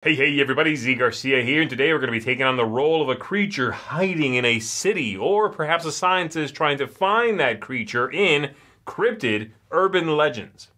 Hey everybody, Garcia here, and today we're going to be taking on the role of a creature hiding in a city, or perhaps a scientist trying to find that creature in Cryptid Urban Legends.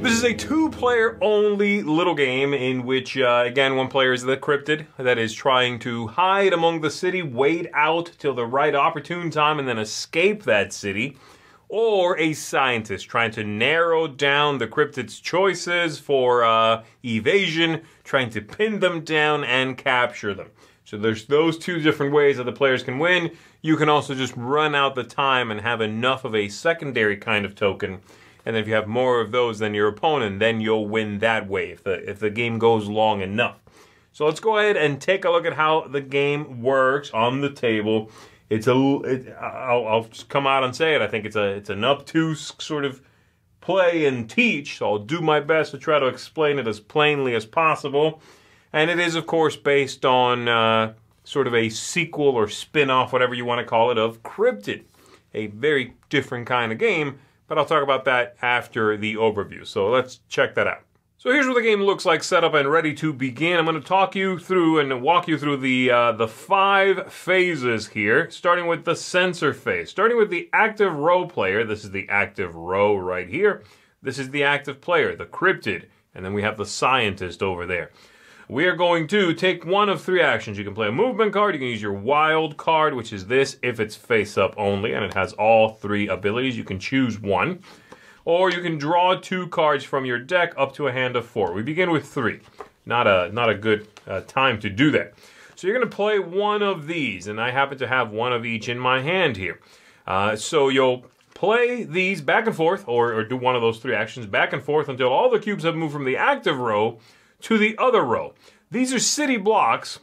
This is a two-player only little game in which, again, one player is the Cryptid that is trying to hide among the city, wait out till the right opportune time, and then escape that city. Or a scientist trying to narrow down the Cryptid's choices for evasion, trying to pin them down and capture them. So there's those two different ways that the players can win. You can also just run out the time and have enough of a secondary kind of token. And then if you have more of those than your opponent, then you'll win that way if the game goes long enough. So let's go ahead and take a look at how the game works on the table. I'll just come out and say it. I think it's an obtuse sort of play and teach. So I'll do my best to try to explain it as plainly as possible. And it is, of course, based on sort of a sequel or spin-off, whatever you want to call it, of Cryptid. A very different kind of game. But I'll talk about that after the overview. So let's check that out. So here's what the game looks like, set up and ready to begin. I'm going to talk you through and walk you through the 5 phases here, starting with the sensor phase. Starting with the active row player. This is the active row right here. This is the active player, the Cryptid. And then we have the scientist over there. We are going to take one of 3 actions. You can play a movement card, you can use your wild card, which is this, if it's face up only, and it has all 3 abilities. You can choose one. Or you can draw 2 cards from your deck up to a hand of 4. We begin with 3. Not a good time to do that. So you're going to play one of these, and I happen to have one of each in my hand here. So you'll play these back and forth, or do one of those 3 actions back and forth until all the cubes have moved from the active row to the other row. These are city blocks,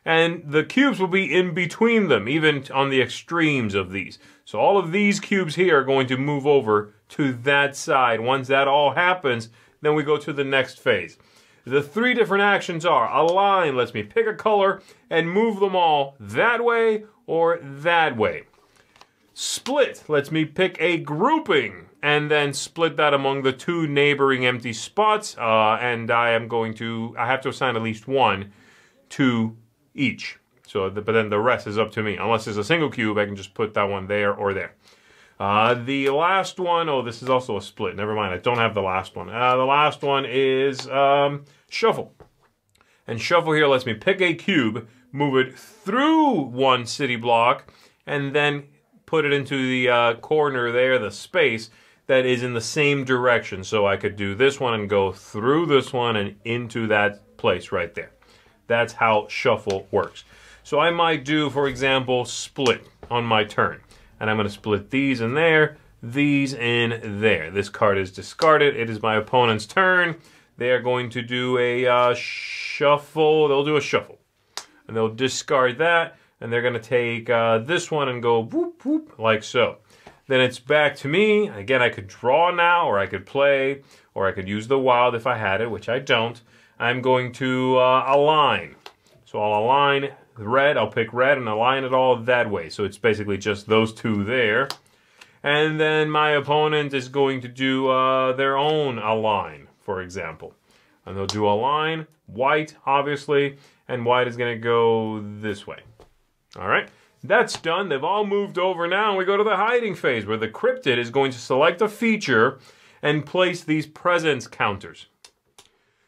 and the cubes will be in between them, even on the extremes of these. So all of these cubes here are going to move over to that side. Once that all happens, then we go to the next phase. The 3 different actions are: align lets me pick a color and move them all that way or that way. Split lets me pick a grouping and then split that among the 2 neighboring empty spots. And I have to assign at least 1 to each. So, but then the rest is up to me. Unless there's a single cube, I can just put that one there or there. The last one, oh, this is also a split. Never mind, I don't have the last one. The last one is shuffle. And shuffle here lets me pick a cube, move it through one city block, and then put it into the corner there, the space, that is in the same direction. So I could do this one and go through this one and into that place right there. That's how shuffle works. So I might do, for example, split on my turn. And I'm going to split these in there, these in there. This card is discarded. It is my opponent's turn. They are going to do a shuffle. They'll do a shuffle. And they'll discard that. And they're going to take this one and go whoop, whoop, like so. Then it's back to me. Again, I could draw now, or I could play, or I could use the wild if I had it, which I don't. I'm going to align. So I'll align red. I'll pick red and align it all that way. So it's basically just those 2 there. And then my opponent is going to do their own align, for example. And they'll do align, white, obviously, and white is going to go this way. All right. That's done. They've all moved over now, and we go to the hiding phase, where the Cryptid is going to select a feature and place these presence counters.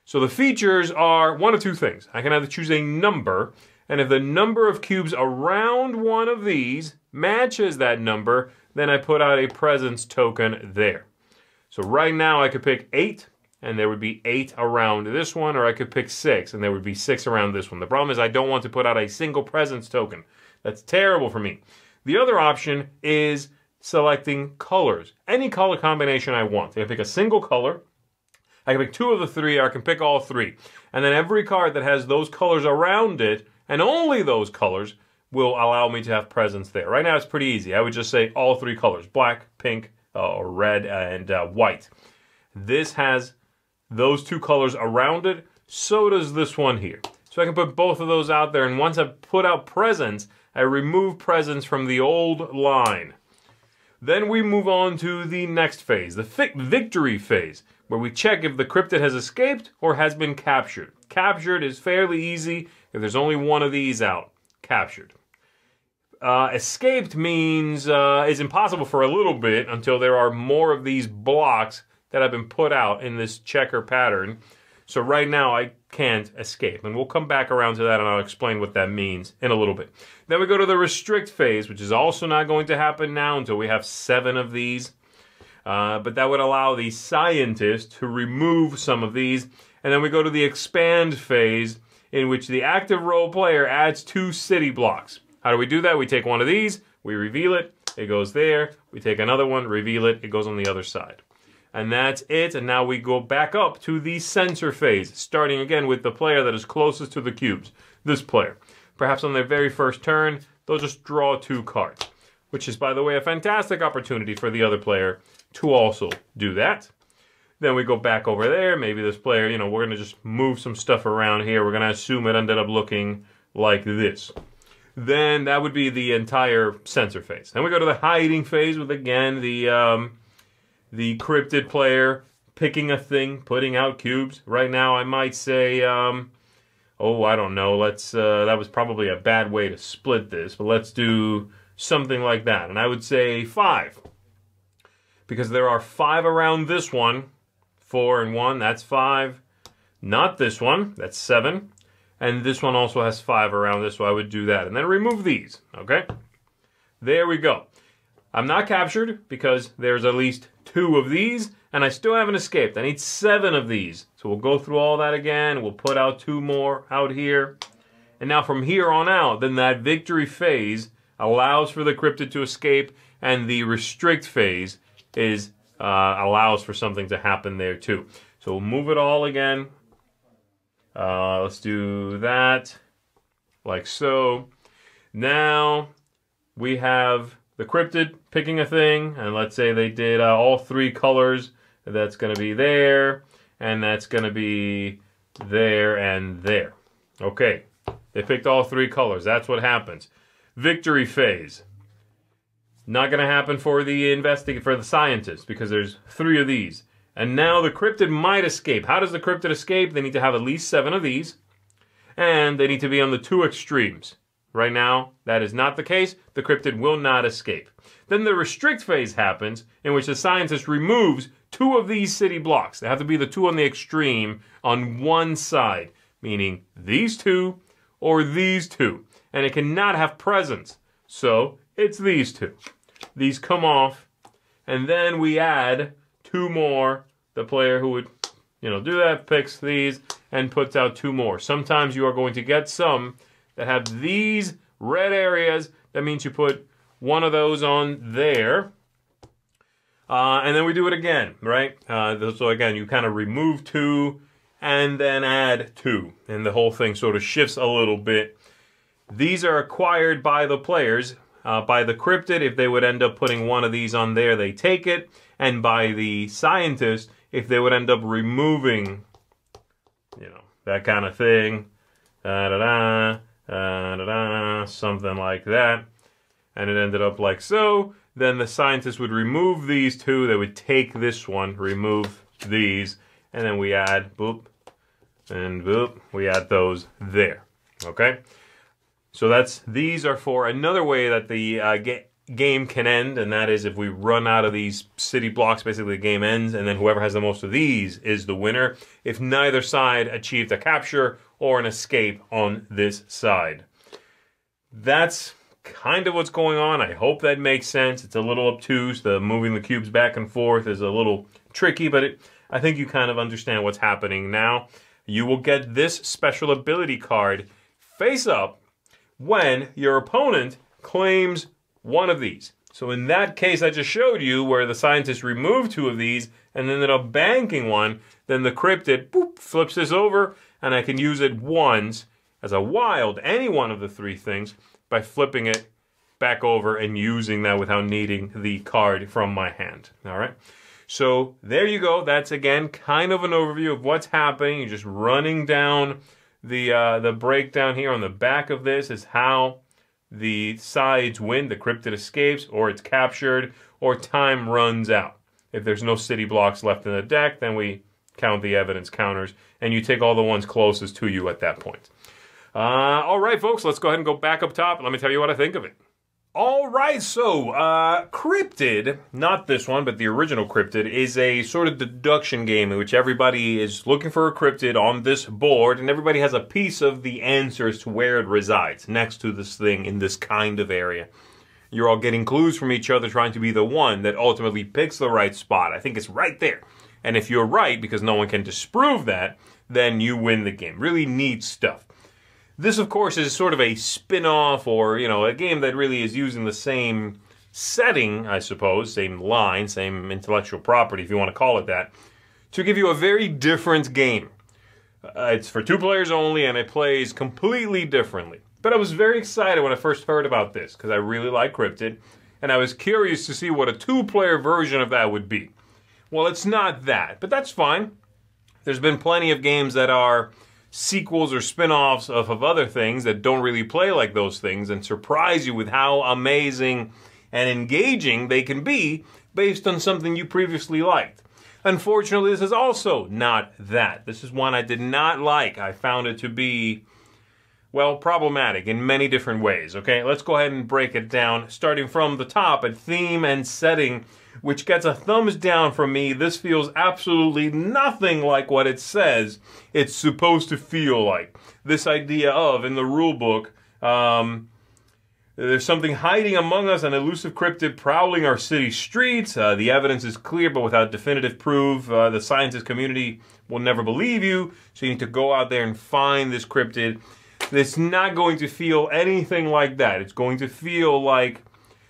So the features are one of 2 things. I can either choose a number, and if the number of cubes around one of these matches that number, then I put out a presence token there. So right now I could pick 8, and there would be 8 around this one, or I could pick 6, and there would be 6 around this one. The problem is I don't want to put out a single presence token. That's terrible for me. The other option is selecting colors. Any color combination I want. I can pick a single color. I can pick 2 of the 3, or I can pick all 3. And then every card that has those colors around it, and only those colors, will allow me to have presence there. Right now it's pretty easy. I would just say all 3 colors: black, pink, red, and white. This has those 2 colors around it. So does this one here. So I can put both of those out there, and once I've put out presence, I remove presence from the old line. Then we move on to the next phase, the victory phase, where we check if the cryptid has escaped or has been captured. Captured is fairly easy if there's only one of these out. Captured. Escaped means is impossible for a little bit until there are more of these blocks that have been put out in this checker pattern. So right now I can't escape. And we'll come back around to that and I'll explain what that means in a little bit. Then we go to the restrict phase, which is also not going to happen now until we have 7 of these. But that would allow the scientist to remove some of these. And then we go to the expand phase, in which the active role player adds 2 city blocks. How do we do that? We take one of these, we reveal it, it goes there. We take another one, reveal it, it goes on the other side. And that's it, and now we go back up to the censor phase, starting again with the player that is closest to the cubes, this player. Perhaps on their very first turn, they'll just draw 2 cards, which is, by the way, a fantastic opportunity for the other player to also do that. Then we go back over there, maybe this player, we're going to just move some stuff around here. We're going to assume it ended up looking like this. Then that would be the entire censor phase. Then we go to the hiding phase with, again, the cryptid player picking a thing, putting out cubes. Right now I might say, I don't know, that was probably a bad way to split this, but let's do something like that. And I would say 5. Because there are 5 around this one. 4 and 1, that's 5. Not this one, that's 7. And this one also has 5 around this, so I would do that. And then remove these, okay? There we go. I'm not captured because there's at least 2 of these, and I still haven't escaped. I need 7 of these. So we'll go through all that again. We'll put out 2 more out here. And now from here on out, then that victory phase allows for the cryptid to escape, and the restrict phase is allows for something to happen there too. So we'll move it all again. Let's do that, like so. Now we have the cryptid picking a thing, and let's say they did all 3 colors. That's going to be there, and that's going to be there and there. Okay, they picked all 3 colors. That's what happens. Victory phase. Not going to happen for the scientist because there's 3 of these. And now the cryptid might escape. How does the cryptid escape? They need to have at least 7 of these. And they need to be on the 2 extremes. Right now, that is not the case. The cryptid will not escape. Then the restrict phase happens, in which the scientist removes 2 of these city blocks. They have to be the 2 on the extreme on one side, meaning these 2 or these 2. And it cannot have presence. So it's these 2. These come off, and then we add 2 more. The player who would, do that picks these and puts out 2 more. Sometimes you are going to get some that have these red areas. That means you put 1 of those on there. And then we do it again, right? So again, you kind of remove 2 and then add 2. And the whole thing sort of shifts a little bit. These are acquired by the players. By the cryptid, if they would end up putting 1 of these on there, they take it. And by the scientist, if they would end up removing, that kind of thing, something like that, and it ended up like so, then the scientist would remove these 2, they would take this one, remove these, and then we add, boop, and boop, we add those there, okay? So these are for another way that the game can end, and that is if we run out of these city blocks, basically the game ends, and then whoever has the most of these is the winner, if neither side achieved a capture or an escape on this side. That's kind of what's going on. I hope that makes sense. It's a little obtuse. The moving the cubes back and forth is a little tricky, but I think you kind of understand what's happening now. You will get this special ability card face up when your opponent claims 1 of these. So in that case I just showed you where the scientist removed 2 of these and ended up banking 1, then the cryptid flips this over and I can use it once as a wild, any one of the 3 things, by flipping it back over and using that without needing the card from my hand. All right. So there you go. That's again kind of an overview of what's happening. You're just running down the breakdown here on the back of this is how the sides win, the cryptid escapes, or it's captured, or time runs out. If there's no city blocks left in the deck, then we count the evidence counters, and you take all the ones closest to you at that point. All right, folks, let's go ahead and go back up top. Let me tell you what I think of it. All right, so Cryptid, not this one, but the original Cryptid, is a sort of deduction game in which everybody is looking for a cryptid on this board, and everybody has a piece of the answers to where it resides, next to this thing in this kind of area. You're all getting clues from each other, trying to be the one that ultimately picks the right spot. I think it's right there. And if you're right, because no one can disprove that, then you win the game. Really neat stuff. This, of course, is sort of a spin-off, or, you know, a game that really is using the same setting, I suppose, same line, same intellectual property, if you want to call it that, to give you a very different game. It's for 2 players only, and it plays completely differently. But I was very excited when I first heard about this, because I really like Cryptid, and I was curious to see what a 2-player version of that would be. Well, it's not that, but that's fine. There's been plenty of games that are sequels or spin-offs of other things that don't really play like those things and surprise you with how amazing and engaging they can be based on something you previously liked. Unfortunately, this is also not that. This is one I did not like. I found it to be, well, problematic in many different ways, okay? Let's go ahead and break it down, starting from the top at theme and setting, which gets a thumbs down from me. This feels absolutely nothing like what it says it's supposed to feel like. This idea of, in the rule book, there's something hiding among us, an elusive cryptid prowling our city streets. The evidence is clear, but without definitive proof, the scientist community will never believe you, so you need to go out there and find this cryptid. It's not going to feel anything like that. It's going to feel like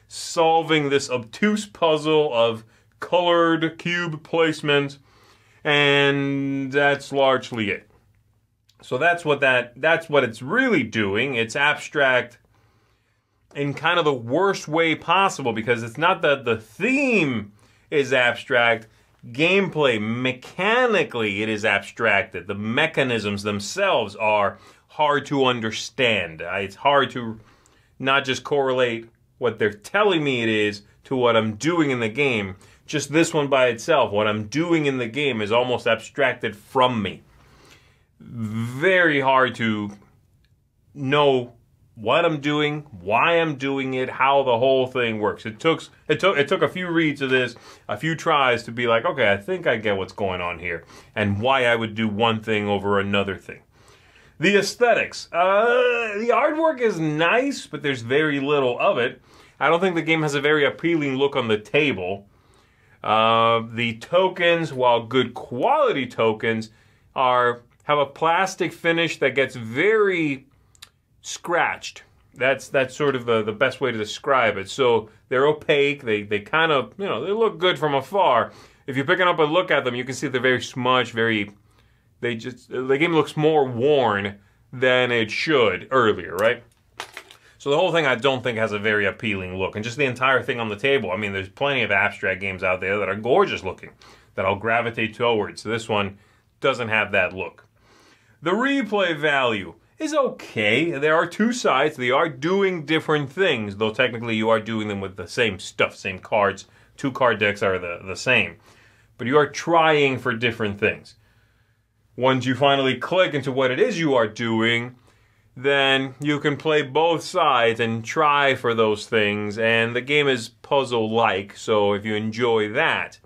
solving this obtuse puzzle of colored cube placement, and that's largely it. So that's what it's really doing. It's abstract in kind of the worst way possible, because it's not that the theme is abstract. Gameplay, mechanically, it is abstracted. The mechanisms themselves are hard to understand. It's hard to not just correlate what they're telling me it is to what I'm doing in the game. Just this one by itself, what I'm doing in the game is almost abstracted from me. Very hard to know what I'm doing, why I'm doing it, how the whole thing works. It took a few reads of this, a few tries to be like, okay, I think I get what's going on here, and why I would do one thing over another thing. The aesthetics. The artwork is nice, but there's very little of it. I don't think the game has a very appealing look on the table. The tokens, while good quality tokens, have a plastic finish that gets very scratched. That's sort of the best way to describe it. So they're opaque. They kind of, you know, they look good from afar. If you're picking up and look at them, you can see they're very smudged, the game looks more worn than it should earlier, right? So the whole thing I don't think has a very appealing look. And just the entire thing on the table, I mean, there's plenty of abstract games out there that are gorgeous looking, that I'll gravitate towards. So this one doesn't have that look. The replay value is okay. There are 2 sides. They are doing different things, though technically you are doing them with the same stuff, same cards. 2 card decks are the same. But you are trying for different things. Once you finally click into what it is you are doing, then you can play both sides and try for those things, and the game is puzzle-like, so if you enjoy that,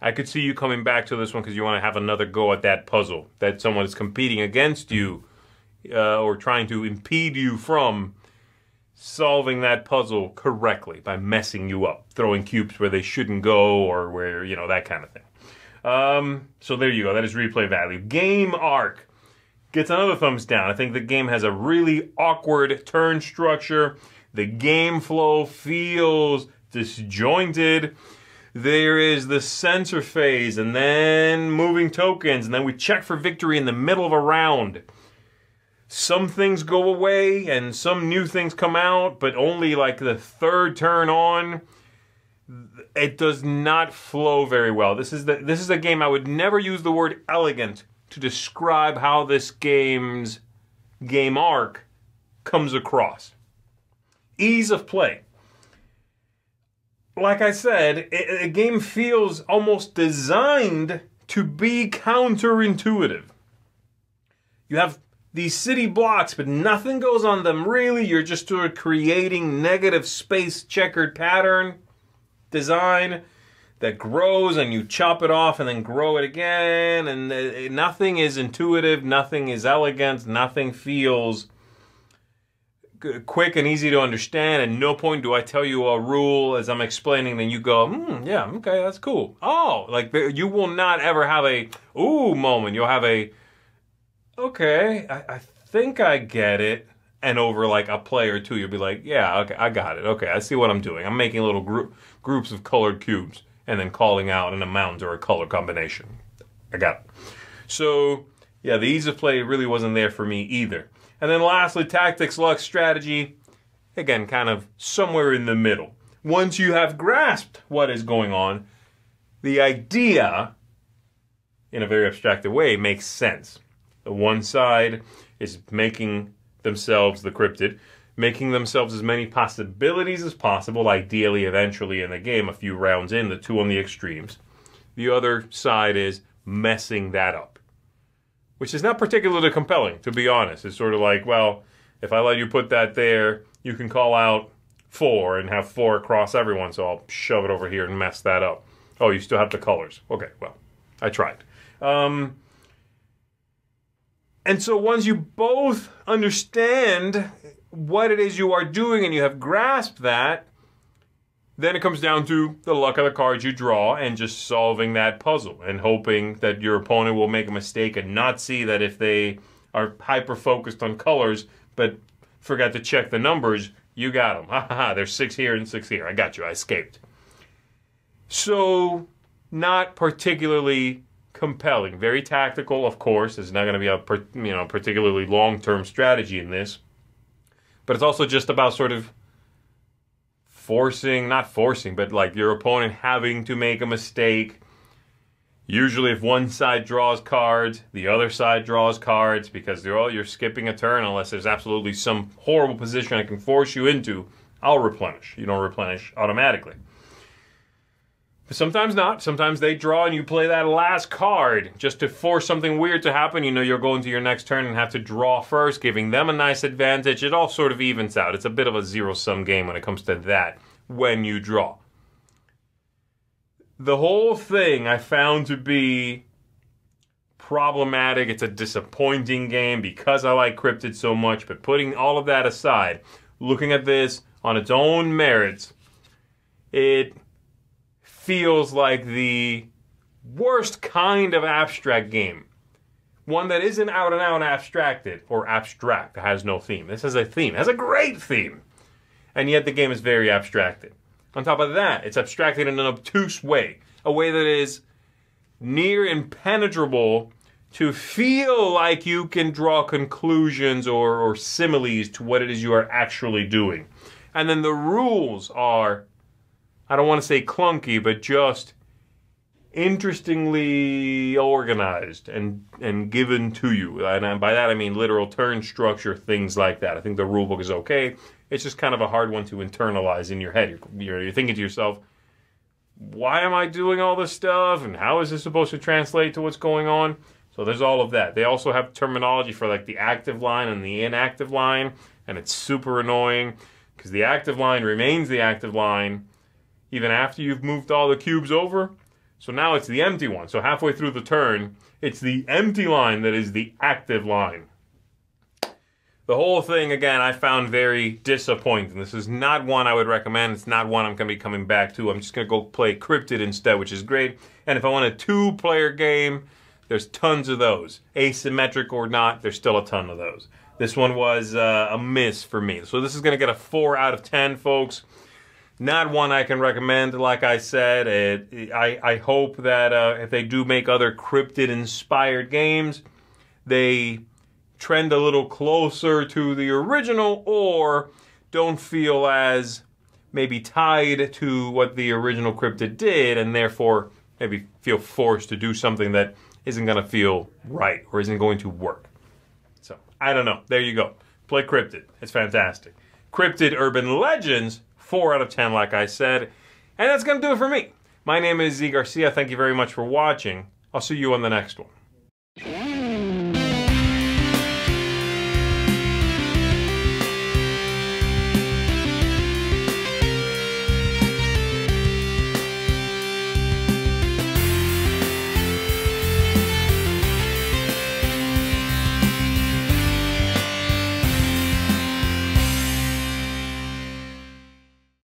I could see you coming back to this one because you want to have another go at that puzzle, that someone is competing against you, or trying to impede you from solving that puzzle correctly by messing you up, throwing cubes where they shouldn't go, or where, you know, that kind of thing. So there you go. That is replay value. Game arc gets another thumbs down. I think the game has a really awkward turn structure. The game flow feels disjointed. There is the censor phase, and then moving tokens, and then we check for victory in the middle of a round. Some things go away, and some new things come out, but only like the 3rd turn on. It does not flow very well. This is a game I would never use the word elegant to describe how this game's game arc comes across. Ease of play. Like I said, a game feels almost designed to be counterintuitive. You have these city blocks, but nothing goes on them really. You're just sort of creating negative space checkered pattern design that grows, and you chop it off and then grow it again, and nothing is intuitive, nothing is elegant, nothing feels quick and easy to understand. At no point do I tell you a rule as I'm explaining, then you go, yeah, okay, that's cool. Oh, like you will not ever have a ooh moment. You'll have a okay, I think I get it. And over like a play or two, you'll be like, yeah, okay, I got it. Okay, I see what I'm doing. I'm making little groups of colored cubes and then calling out an amount or a color combination. I got it. So, yeah, the ease of play really wasn't there for me either. And then lastly, tactics, luck, strategy. Again, kind of somewhere in the middle. Once you have grasped what is going on, the idea, in a very abstracted way, makes sense. The one side is making themselves the cryptid, making themselves as many possibilities as possible, ideally eventually in the game, a few rounds in, the two on the extremes. The other side is messing that up, which is not particularly compelling, to be honest. It's sort of like, well, if I let you put that there, you can call out 4 and have 4 across everyone, so I'll shove it over here and mess that up. Oh, you still have the colors. Okay, well, I tried. And so once you both understand what it is you are doing and you have grasped that, then it comes down to the luck of the cards you draw and just solving that puzzle and hoping that your opponent will make a mistake and not see that if they are hyper-focused on colors but forgot to check the numbers, you got them. Ha ha ha, there's 6 here and 6 here. I got you. I escaped. So, not particularly compelling. Very tactical, of course. There's not going to be a particularly long-term strategy in this. But it's also just about sort of not forcing, but like your opponent having to make a mistake. Usually if one side draws cards, the other side draws cards because you're skipping a turn unless there's absolutely some horrible position I can force you into. I'll replenish. You don't replenish automatically. But sometimes not. Sometimes they draw and you play that last card just to force something weird to happen. You know you're going to your next turn and have to draw first, giving them a nice advantage. It all sort of evens out. It's a bit of a zero-sum game when it comes to that when you draw. The whole thing I found to be problematic. It's a disappointing game because I like Cryptid so much. But putting all of that aside, looking at this on its own merits, it feels like the worst kind of abstract game. One that isn't out and out abstracted or abstract. It has no theme. This has a theme. It has a great theme. And yet the game is very abstracted. On top of that, it's abstracted in an obtuse way. A way that is near impenetrable to feel like you can draw conclusions or similes to what it is you are actually doing. And then the rules are, I don't want to say clunky, but just interestingly organized and given to you. And by that I mean literal turn structure, things like that. I think the rulebook is okay. It's just kind of a hard one to internalize in your head. You're thinking to yourself, why am I doing all this stuff? And how is this supposed to translate to what's going on? So there's all of that. They also have terminology for like the active line and the inactive line. And it's super annoying because the active line remains the active line even after you've moved all the cubes over. So now it's the empty one. So halfway through the turn, it's the empty line that is the active line. The whole thing, again, I found very disappointing. This is not one I would recommend. It's not one I'm going to be coming back to. I'm just going to go play Cryptid instead, which is great. And if I want a 2-player game, there's tons of those. Asymmetric or not, there's still a ton of those. This one was a miss for me. So this is going to get a 4 out of 10, folks. Not one I can recommend, like I said. I hope that if they do make other Cryptid-inspired games, they trend a little closer to the original or don't feel as maybe tied to what the original Cryptid did and therefore maybe feel forced to do something that isn't going to feel right or isn't going to work. So, I don't know. There you go. Play Cryptid. It's fantastic. Cryptid Urban Legends, 4 out of 10 like I said. And that's going to do it for me. My name is Garcia. Thank you very much for watching. I'll see you on the next one.